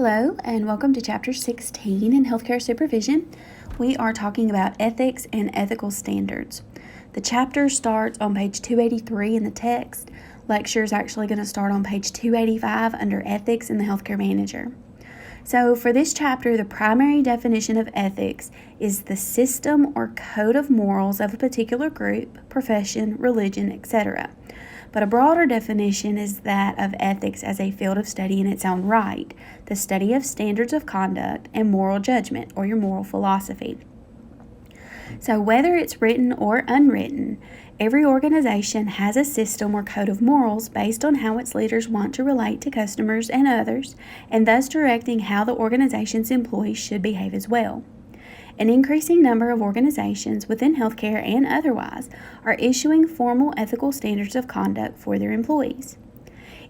Hello, and welcome to Chapter 16 in Healthcare Supervision. We are talking about ethics and ethical standards. The chapter starts on page 283 in the text. Lecture is actually going to start on page 285 under Ethics and the Healthcare Manager. So for this chapter, the primary definition of ethics is the system or code of morals of a particular group, profession, religion, etc. But a broader definition is that of ethics as a field of study in its own right, the study of standards of conduct and moral judgment, or your moral philosophy. So whether it's written or unwritten, every organization has a system or code of morals based on how its leaders want to relate to customers and others, and thus directing how the organization's employees should behave as well. An increasing number of organizations within healthcare and otherwise are issuing formal ethical standards of conduct for their employees.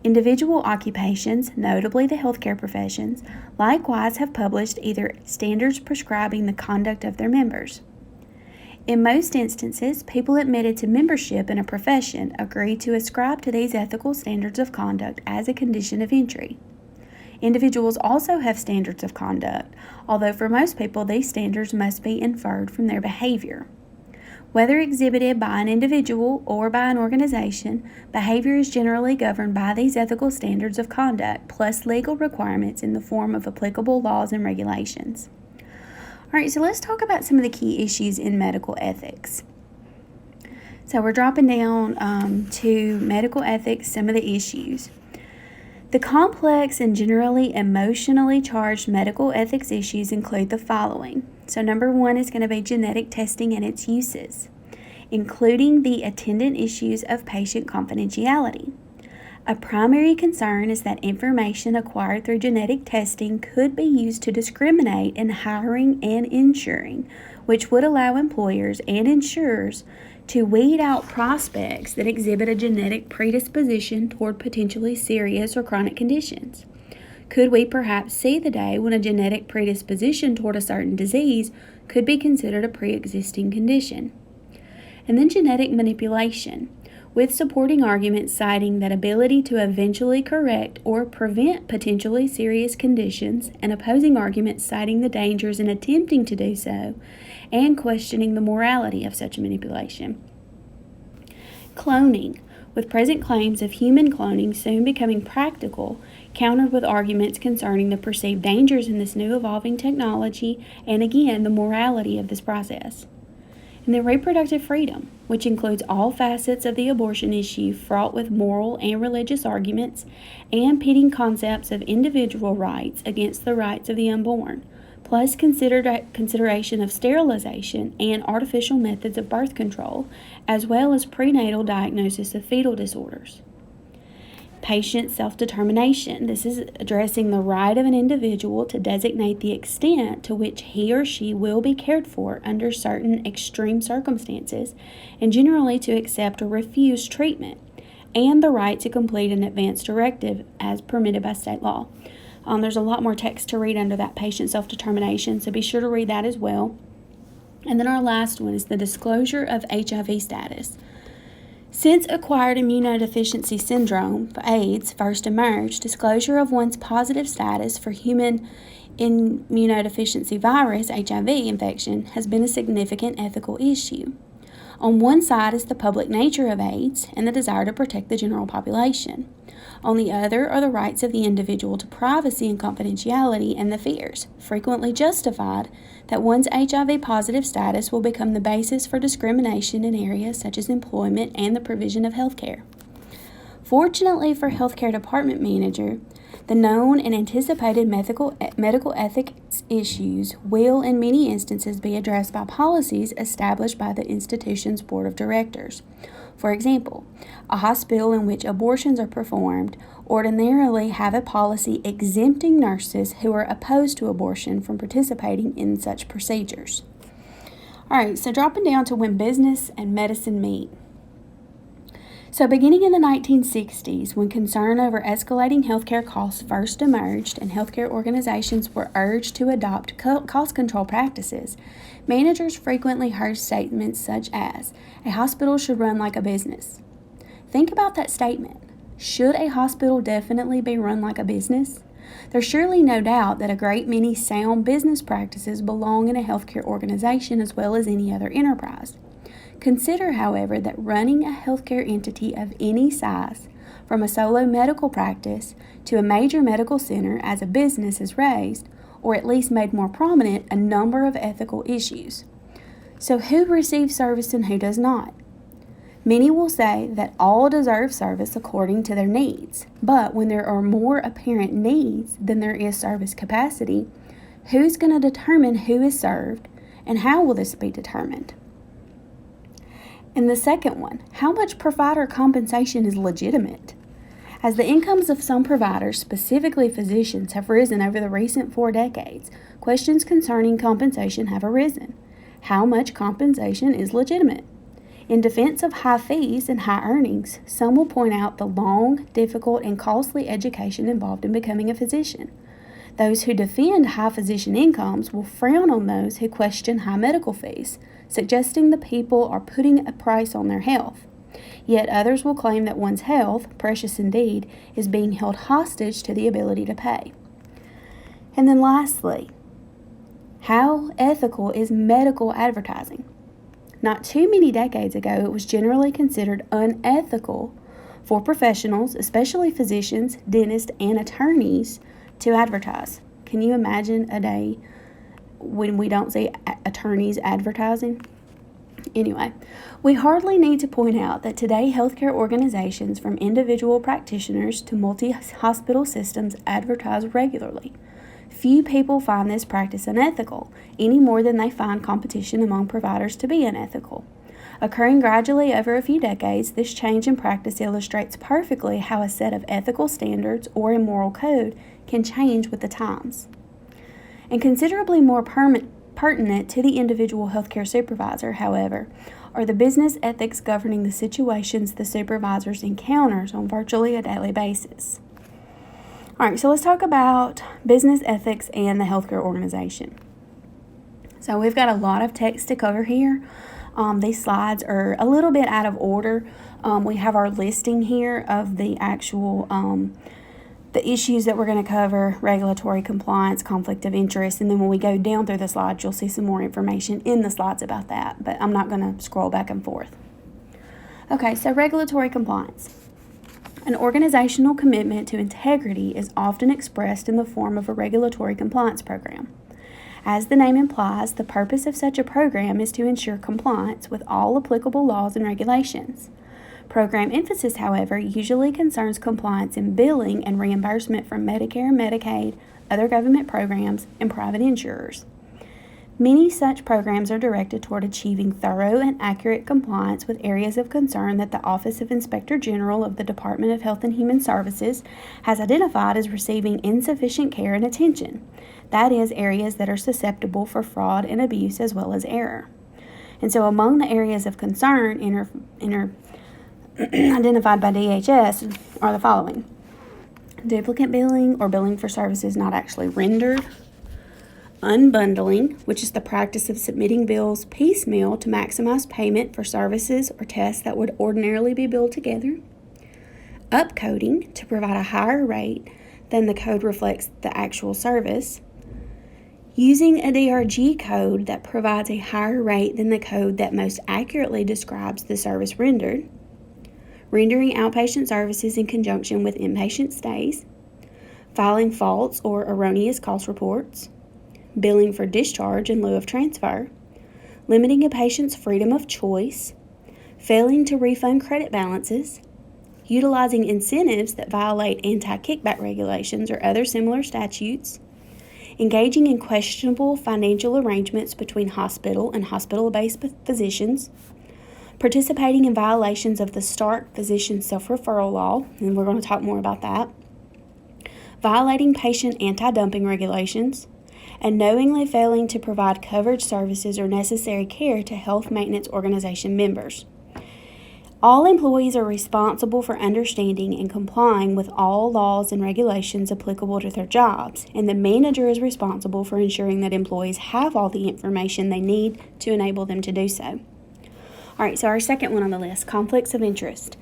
Individual occupations, notably the healthcare professions, likewise have published either standards prescribing the conduct of their members. In most instances, people admitted to membership in a profession agree to ascribe to these ethical standards of conduct as a condition of entry. Individuals also have standards of conduct, although for most people these standards must be inferred from their behavior. Whether exhibited by an individual or by an organization, behavior is generally governed by these ethical standards of conduct, plus legal requirements in the form of applicable laws and regulations. All right, so let's talk about some of the key issues in medical ethics. So we're dropping down to medical ethics, some of the issues. The complex and generally emotionally charged medical ethics issues include the following. So number one is going to be genetic testing and its uses, including the attendant issues of patient confidentiality. A primary concern is that information acquired through genetic testing could be used to discriminate in hiring and insuring, which would allow employers and insurers to weed out prospects that exhibit a genetic predisposition toward potentially serious or chronic conditions. Could we perhaps see the day when a genetic predisposition toward a certain disease could be considered a pre-existing condition? And then genetic manipulation, with supporting arguments citing that ability to eventually correct or prevent potentially serious conditions, and opposing arguments citing the dangers in attempting to do so, and questioning the morality of such manipulation. Cloning, with present claims of human cloning soon becoming practical, countered with arguments concerning the perceived dangers in this new evolving technology, and again, the morality of this process. And then reproductive freedom, which includes all facets of the abortion issue fraught with moral and religious arguments, and pitting concepts of individual rights against the rights of the unborn, plus consideration of sterilization and artificial methods of birth control, as well as prenatal diagnosis of fetal disorders. Patient self-determination. This is addressing the right of an individual to designate the extent to which he or she will be cared for under certain extreme circumstances, and generally to accept or refuse treatment, and the right to complete an advance directive as permitted by state law. There's a lot more text to read under that patient self-determination, so be sure to read that as well. And then our last one is the disclosure of HIV status. Since acquired immunodeficiency syndrome, AIDS, first emerged, disclosure of one's positive status for human immunodeficiency virus, HIV infection, has been a significant ethical issue. On one side is the public nature of AIDS and the desire to protect the general population. On the other are the rights of the individual to privacy and confidentiality, and the fears, frequently justified, that one's HIV positive status will become the basis for discrimination in areas such as employment and the provision of health care. Fortunately for healthcare department manager, the known and anticipated medical ethics issues will in many instances be addressed by policies established by the institution's board of directors. For example, a hospital in which abortions are performed ordinarily have a policy exempting nurses who are opposed to abortion from participating in such procedures. All right, so dropping down to when business and medicine meet. So beginning in the 1960s, when concern over escalating healthcare costs first emerged and healthcare organizations were urged to adopt cost control practices, managers frequently heard statements such as, "A hospital should run like a business." Think about that statement. Should a hospital definitely be run like a business? There's surely no doubt that a great many sound business practices belong in a healthcare organization as well as any other enterprise. Consider, however, that running a healthcare entity of any size, from a solo medical practice to a major medical center, as a business has raised, or at least made more prominent, a number of ethical issues. So who receives service and who does not? Many will say that all deserve service according to their needs, but when there are more apparent needs than there is service capacity, who's going to determine who is served, and how will this be determined? And the second one, how much provider compensation is legitimate? As the incomes of some providers, specifically physicians, have risen over the recent 4 decades, questions concerning compensation have arisen. How much compensation is legitimate? In defense of high fees and high earnings, some will point out the long, difficult, and costly education involved in becoming a physician. Those who defend high physician incomes will frown on those who question high medical fees, suggesting the people are putting a price on their health. Yet others will claim that one's health, precious indeed, is being held hostage to the ability to pay. And then lastly, how ethical is medical advertising? Not too many decades ago, it was generally considered unethical for professionals, especially physicians, dentists, and attorneys, to advertise. Can you imagine a day when we don't see attorneys advertising? Anyway, we hardly need to point out that today healthcare organizations, from individual practitioners to multi-hospital systems, advertise regularly. Few people find this practice unethical, any more than they find competition among providers to be unethical. Occurring gradually over a few decades, this change in practice illustrates perfectly how a set of ethical standards or a moral code can change with the times. And considerably more pertinent to the individual healthcare supervisor, however, are the business ethics governing the situations the supervisors encounters on virtually a daily basis. All right, so let's talk about business ethics and the healthcare organization. So we've got a lot of text to cover here. These slides are a little bit out of order. We have our listing here of the actual the issues that we're going to cover: regulatory compliance, conflict of interest, and then when we go down through the slides, you'll see some more information in the slides about that, but I'm not going to scroll back and forth. Okay, so regulatory compliance. An organizational commitment to integrity is often expressed in the form of a regulatory compliance program. As the name implies, the purpose of such a program is to ensure compliance with all applicable laws and regulations. Program emphasis, however, usually concerns compliance in billing and reimbursement from Medicare and Medicaid, other government programs, and private insurers. Many such programs are directed toward achieving thorough and accurate compliance with areas of concern that the Office of Inspector General of the Department of Health and Human Services has identified as receiving insufficient care and attention. That is, areas that are susceptible for fraud and abuse as well as error. And so among the areas of concern identified by DHS are the following: duplicate billing or billing for services not actually rendered, unbundling, which is the practice of submitting bills piecemeal to maximize payment for services or tests that would ordinarily be billed together, upcoding, to provide a higher rate than the code reflects the actual service, using a DRG code that provides a higher rate than the code that most accurately describes the service rendered, rendering outpatient services in conjunction with inpatient stays, filing false or erroneous cost reports, billing for discharge in lieu of transfer, limiting a patient's freedom of choice, failing to refund credit balances, utilizing incentives that violate anti-kickback regulations or other similar statutes, engaging in questionable financial arrangements between hospital and hospital-based physicians, participating in violations of the Stark Physician Self-Referral Law, and we're going to talk more about that, violating patient anti-dumping regulations, and knowingly failing to provide coverage services or necessary care to health maintenance organization members. All employees are responsible for understanding and complying with all laws and regulations applicable to their jobs, and the manager is responsible for ensuring that employees have all the information they need to enable them to do so. All right, so our second one on the list, conflicts of interest.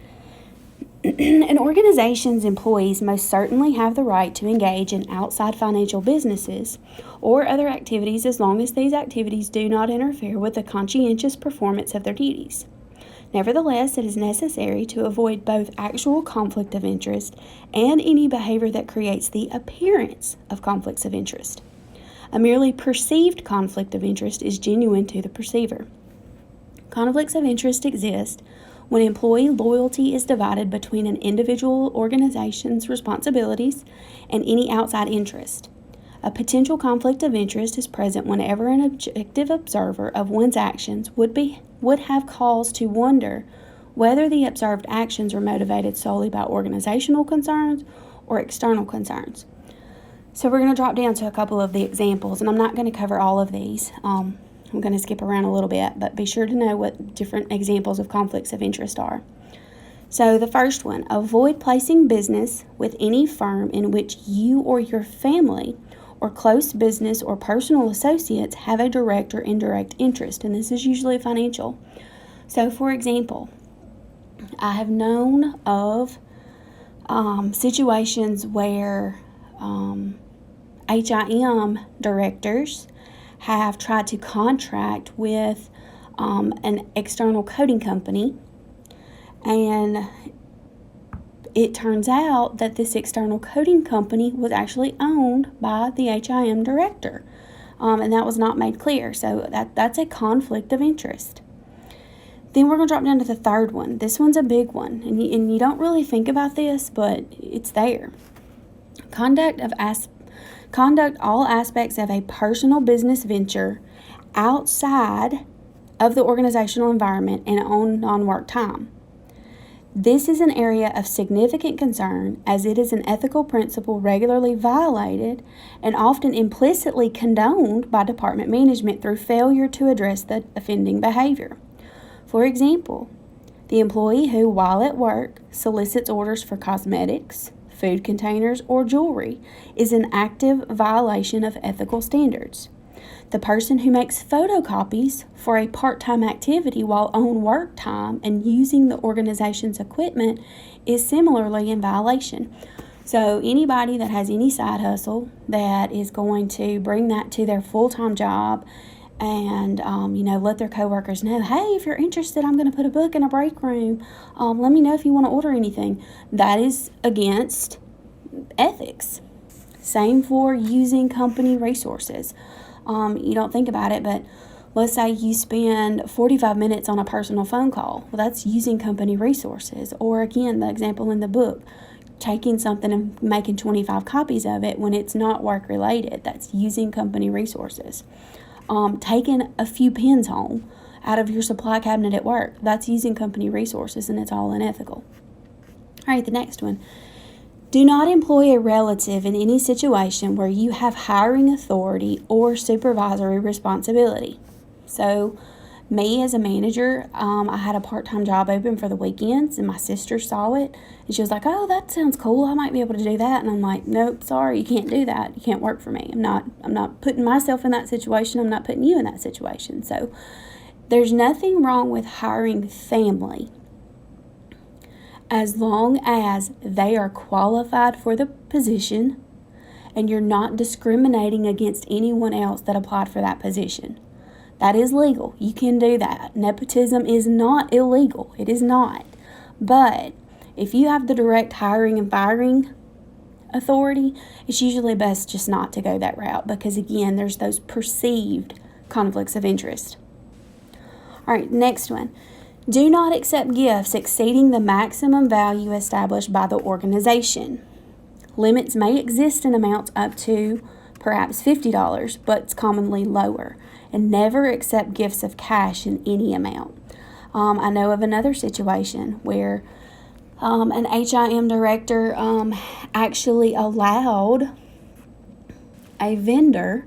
An organization's employees most certainly have the right to engage in outside financial businesses or other activities as long as these activities do not interfere with the conscientious performance of their duties. Nevertheless, it is necessary to avoid both actual conflict of interest and any behavior that creates the appearance of conflicts of interest. A merely perceived conflict of interest is genuine to the perceiver. Conflicts of interest exist when employee loyalty is divided between an individual organization's responsibilities and any outside interest. A potential conflict of interest is present whenever an objective observer of one's actions would have cause to wonder whether the observed actions are motivated solely by organizational concerns or external concerns. So we're going to drop down to a couple of the examples, and I'm not going to cover all of these. I'm going to skip around a little bit, but be sure to know what different examples of conflicts of interest are. So the first one, avoid placing business with any firm in which you or your family or close business or personal associates have a direct or indirect interest, and this is usually financial. So for example, I have known of situations where HIM directors have tried to contract with an external coding company, and it turns out that this external coding company was actually owned by the HIM director, and that was not made clear. So that's a conflict of interest. Then we're going to drop down to the third one. This one's a big one, and you don't really think about this, but it's there. Conduct all aspects of a personal business venture outside of the organizational environment and on non-work time. This is an area of significant concern as it is an ethical principle regularly violated and often implicitly condoned by department management through failure to address the offending behavior. For example, the employee who, while at work, solicits orders for cosmetics, food containers, or jewelry is an active violation of ethical standards. The person who makes photocopies for a part-time activity while on work time and using the organization's equipment is similarly in violation. So anybody that has any side hustle that is going to bring that to their full-time job and let their coworkers know, hey, if you're interested, I'm going to put a book in a break room. Let me know if you want to order anything. That is against ethics. Same for using company resources. You don't think about it, but let's say you spend 45 minutes on a personal phone call. Well, that's using company resources. Or again, the example in the book, taking something and making 25 copies of it when it's not work related. That's using company resources. Taking a few pens home out of your supply cabinet at work. That's using company resources, and it's all unethical. All right, the next one. Do not employ a relative in any situation where you have hiring authority or supervisory responsibility. So, me as a manager, I had a part-time job open for the weekends, and my sister saw it, and she was like, oh, that sounds cool. I might be able to do that. And I'm like, nope, sorry, you can't do that. You can't work for me. I'm not putting myself in that situation. I'm not putting you in that situation. So there's nothing wrong with hiring family as long as they are qualified for the position and you're not discriminating against anyone else that applied for that position. That is legal. You can do that. Nepotism is not illegal. It is not. But if you have the direct hiring and firing authority, it's usually best just not to go that route because, again, there's those perceived conflicts of interest. All right, next one. Do not accept gifts exceeding the maximum value established by the organization. Limits may exist in amounts up to perhaps $50, but it's commonly lower. And never accept gifts of cash in any amount. I know of another situation where an HIM director actually allowed a vendor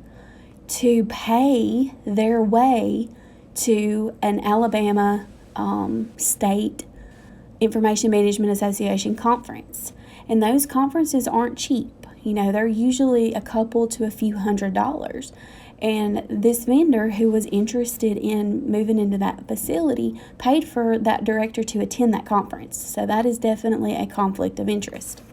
to pay their way to an Alabama State Information Management Association conference. And those conferences aren't cheap. They're usually a couple to a few $100s. And this vendor who was interested in moving into that facility paid for that director to attend that conference. So that is definitely a conflict of interest.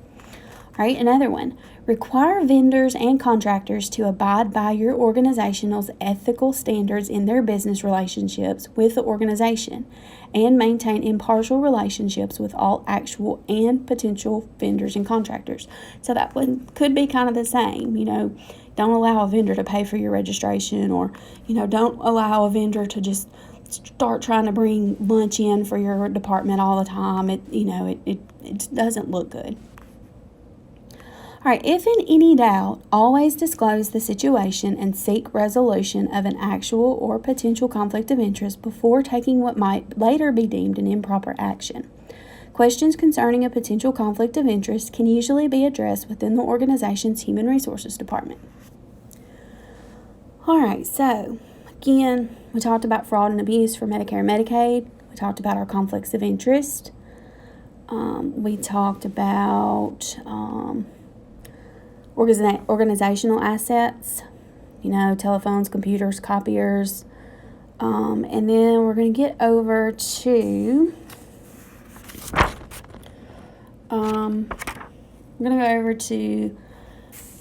All right, another one. Require vendors and contractors to abide by your organization's ethical standards in their business relationships with the organization and maintain impartial relationships with all actual and potential vendors and contractors. So that one could be kind of the same, don't allow a vendor to pay for your registration, or, don't allow a vendor to just start trying to bring lunch in for your department all the time. It doesn't look good. All right, if in any doubt, always disclose the situation and seek resolution of an actual or potential conflict of interest before taking what might later be deemed an improper action. Questions concerning a potential conflict of interest can usually be addressed within the organization's Human Resources Department. All right, so again, we talked about fraud and abuse for Medicare and Medicaid. We talked about our conflicts of interest. We talked about organizational assets, telephones, computers, copiers. And then we're going to get over to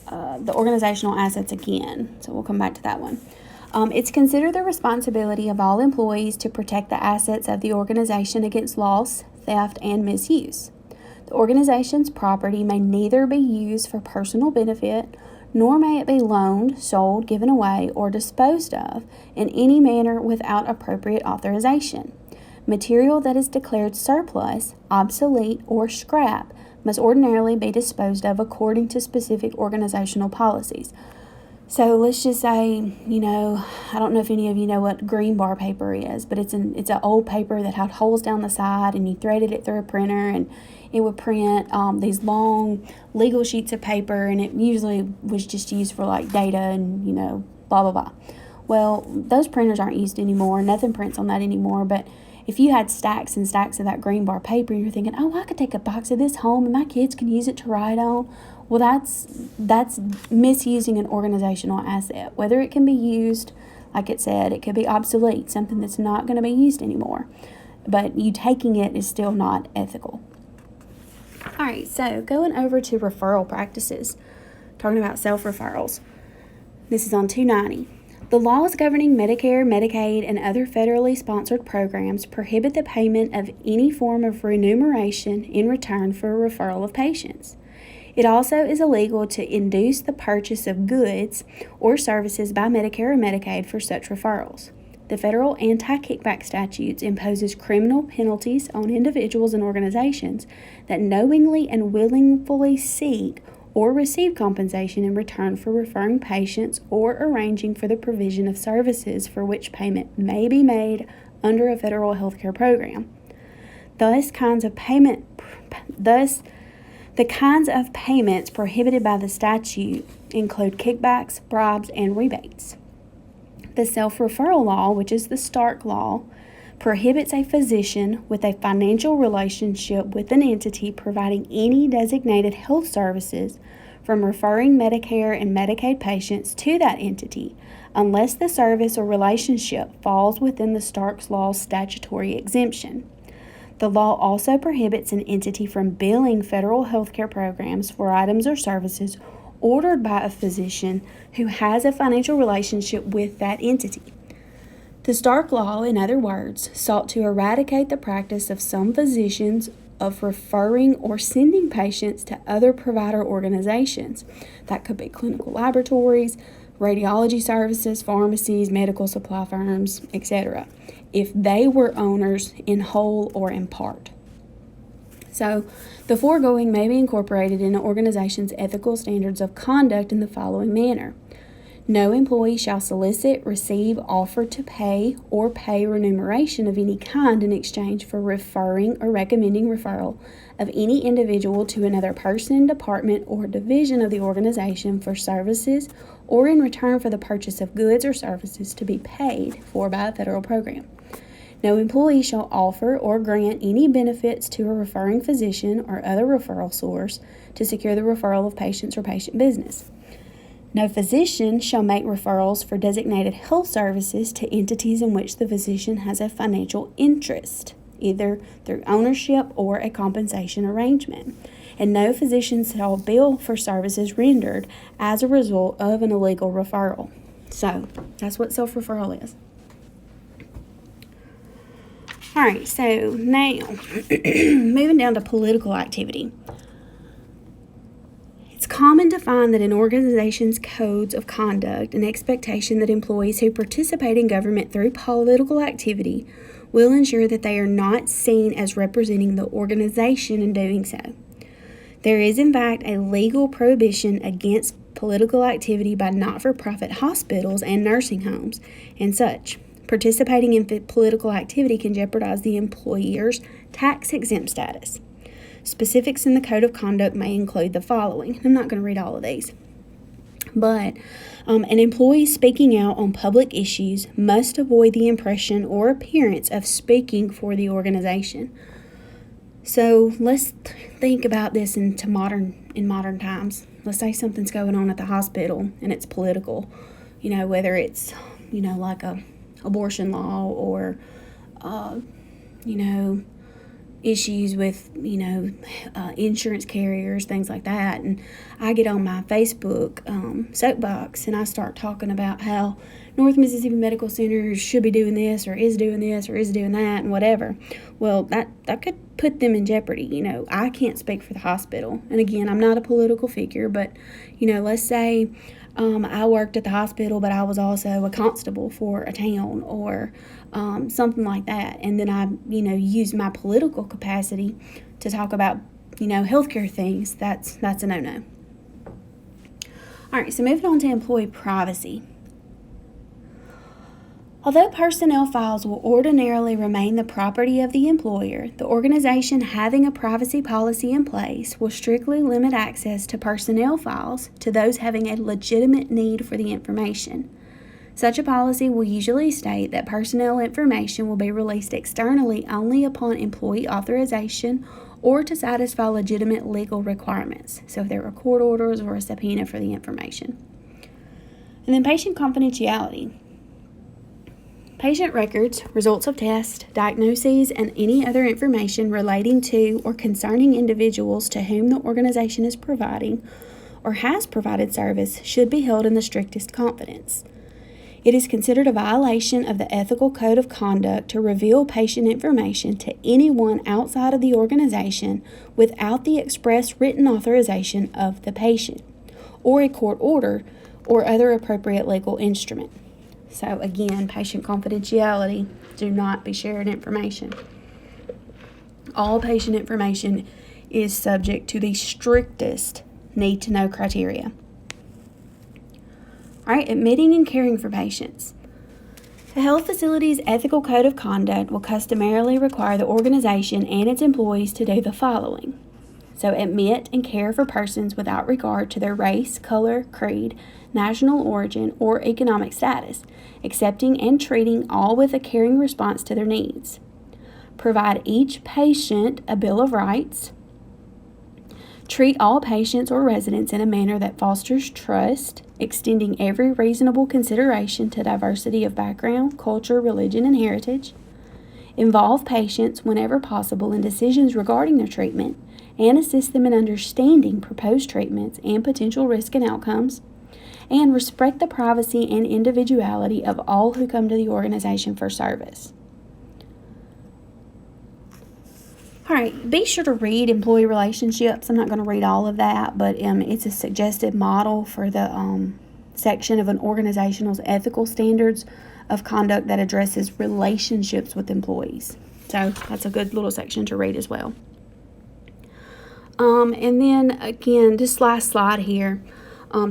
the organizational assets again. So we'll come back to that one. It's considered the responsibility of all employees to protect the assets of the organization against loss, theft, and misuse. The organization's property may neither be used for personal benefit, nor may it be loaned, sold, given away, or disposed of in any manner without appropriate authorization. Material that is declared surplus, obsolete, or scrap must ordinarily be disposed of according to specific organizational policies. So let's just say, I don't know if any of you know what green bar paper is, but it's an old paper that had holes down the side, and you threaded it through a printer, and it would print these long legal sheets of paper, and it usually was just used for like data and, blah, blah, blah. Well, those printers aren't used anymore. Nothing prints on that anymore, but if you had stacks and stacks of that green bar paper, you're thinking, I could take a box of this home and my kids can use it to write on. Well, that's misusing an organizational asset. Whether it can be used, like it said, it could be obsolete, something that's not going to be used anymore. But you taking it is still not ethical. All right, so going over to referral practices, talking about self-referrals. This is on 290. The laws governing Medicare, Medicaid, and other federally sponsored programs prohibit the payment of any form of remuneration in return for a referral of patients. It also is illegal to induce the purchase of goods or services by Medicare or Medicaid for such referrals. The federal anti-kickback statutes imposes criminal penalties on individuals and organizations that knowingly and willingly seek or receive compensation in return for referring patients or arranging for the provision of services for which payment may be made under a federal health care program. The kinds of payments prohibited by the statute include kickbacks, bribes, and rebates. The self-referral law, which is the Stark Law, prohibits a physician with a financial relationship with an entity providing any designated health services from referring Medicare and Medicaid patients to that entity unless the service or relationship falls within the Stark Law's statutory exemption. The law also prohibits an entity from billing federal health care programs for items or services ordered by a physician who has a financial relationship with that entity. The Stark Law, in other words, sought to eradicate the practice of some physicians of referring or sending patients to other provider organizations. That could be clinical laboratories, radiology services, pharmacies, medical supply firms, etc., if they were owners in whole or in part. So, the foregoing may be incorporated in an organization's ethical standards of conduct in the following manner. No employee shall solicit, receive, offer to pay, or pay remuneration of any kind in exchange for referring or recommending referral of any individual to another person, department, or division of the organization for services or in return for the purchase of goods or services to be paid for by a federal program. No employee shall offer or grant any benefits to a referring physician or other referral source to secure the referral of patients or patient business. No physician shall make referrals for designated health services to entities in which the physician has a financial interest, either through ownership or a compensation arrangement. And no physician shall bill for services rendered as a result of an illegal referral. So, that's what self-referral is. All right, so now, moving down to political activity. It's common to find that in organizations' codes of conduct, an expectation that employees who participate in government through political activity will ensure that they are not seen as representing the organization in doing so. There is, in fact, a legal prohibition against political activity by not-for-profit hospitals and nursing homes and such. Participating in political activity can jeopardize the employer's tax-exempt status. Specifics in the Code of Conduct may include the following. I'm not going to read all of these. But an employee speaking out on public issues must avoid the impression or appearance of speaking for the organization. So let's think about this in modern times. Let's say something's going on at the hospital and it's political. Whether it's, like a abortion law or, issues with, insurance carriers, things like that. And I get on my Facebook soapbox and I start talking about how North Mississippi Medical Center should be doing this or is doing that and whatever. Well, that could put them in jeopardy. I can't speak for the hospital. And again, I'm not a political figure, but, let's say I worked at the hospital, but I was also a constable for a town or something like that. And then I, use my political capacity to talk about, healthcare things. That's a no-no. All right, so moving on to employee privacy. Although personnel files will ordinarily remain the property of the employer, the organization having a privacy policy in place will strictly limit access to personnel files to those having a legitimate need for the information. Such a policy will usually state that personnel information will be released externally only upon employee authorization or to satisfy legitimate legal requirements, so if there are court orders or a subpoena for the information. And then patient confidentiality. Patient records, results of tests, diagnoses, and any other information relating to or concerning individuals to whom the organization is providing or has provided service should be held in the strictest confidence. It is considered a violation of the Ethical Code of Conduct to reveal patient information to anyone outside of the organization without the express written authorization of the patient, or a court order or other appropriate legal instrument. So again, patient confidentiality, do not be sharing information. All patient information is subject to the strictest need-to-know criteria. All right, admitting and caring for patients. The health facility's ethical code of conduct will customarily require the organization and its employees to do the following. So admit and care for persons without regard to their race, color, creed, national origin, or economic status, accepting and treating all with a caring response to their needs. Provide each patient a Bill of Rights. Treat all patients or residents in a manner that fosters trust, extending every reasonable consideration to diversity of background, culture, religion, and heritage. Involve patients whenever possible in decisions regarding their treatment and assist them in understanding proposed treatments and potential risk and outcomes. And respect the privacy and individuality of all who come to the organization for service. All right, be sure to read employee relationships. I'm not going to read all of that, but it's a suggested model for the section of an organization's ethical standards of conduct that addresses relationships with employees. So that's a good little section to read as well. And then again, this last slide here,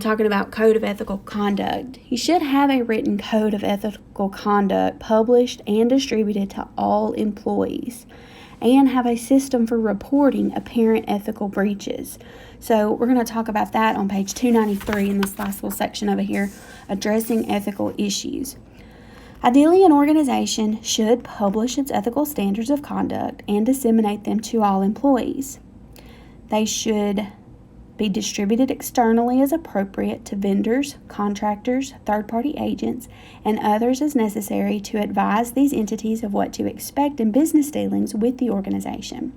talking about code of ethical conduct. You should have a written code of ethical conduct published and distributed to all employees, and have a system for reporting apparent ethical breaches. So we're going to talk about that on page 293 in this last little section over here, addressing ethical issues. Ideally, an organization should publish its ethical standards of conduct and disseminate them to all employees. They should be distributed externally as appropriate to vendors, contractors, third-party agents, and others as necessary to advise these entities of what to expect in business dealings with the organization.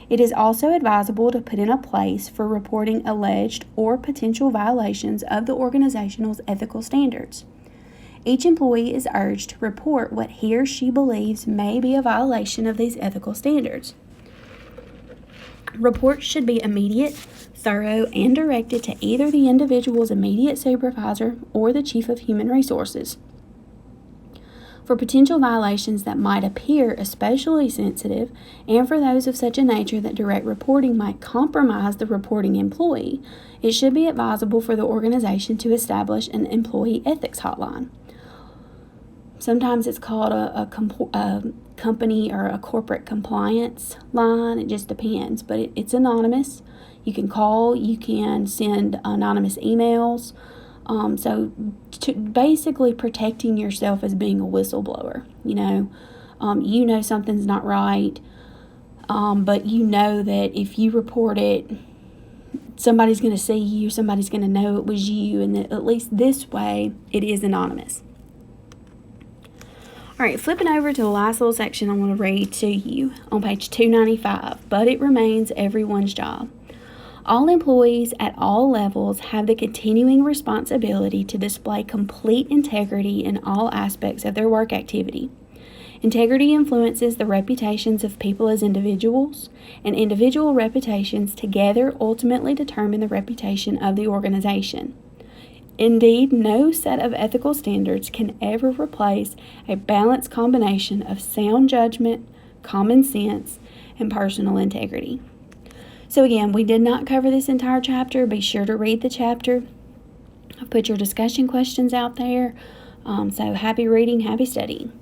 It is also advisable to put in a place for reporting alleged or potential violations of the organization's ethical standards. Each employee is urged to report what he or she believes may be a violation of these ethical standards. Reports should be immediate, thorough, and directed to either the individual's immediate supervisor or the Chief of Human Resources. For potential violations that might appear especially sensitive, and for those of such a nature that direct reporting might compromise the reporting employee, it should be advisable for the organization to establish an employee ethics hotline. Sometimes it's called a company or a corporate compliance line. It just depends, but it's anonymous. You can call, you can send anonymous emails. So basically protecting yourself as being a whistleblower. You know something's not right, but you know that if you report it, somebody's going to see you, somebody's going to know it was you, and that at least this way it is anonymous. All right, flipping over to the last little section I want to read to you on page 295, but it remains everyone's job. All employees at all levels have the continuing responsibility to display complete integrity in all aspects of their work activity. Integrity influences the reputations of people as individuals, and individual reputations together ultimately determine the reputation of the organization. Indeed, no set of ethical standards can ever replace a balanced combination of sound judgment, common sense, and personal integrity. So again, we did not cover this entire chapter. Be sure to read the chapter. I've put your discussion questions out there. So happy reading, happy studying.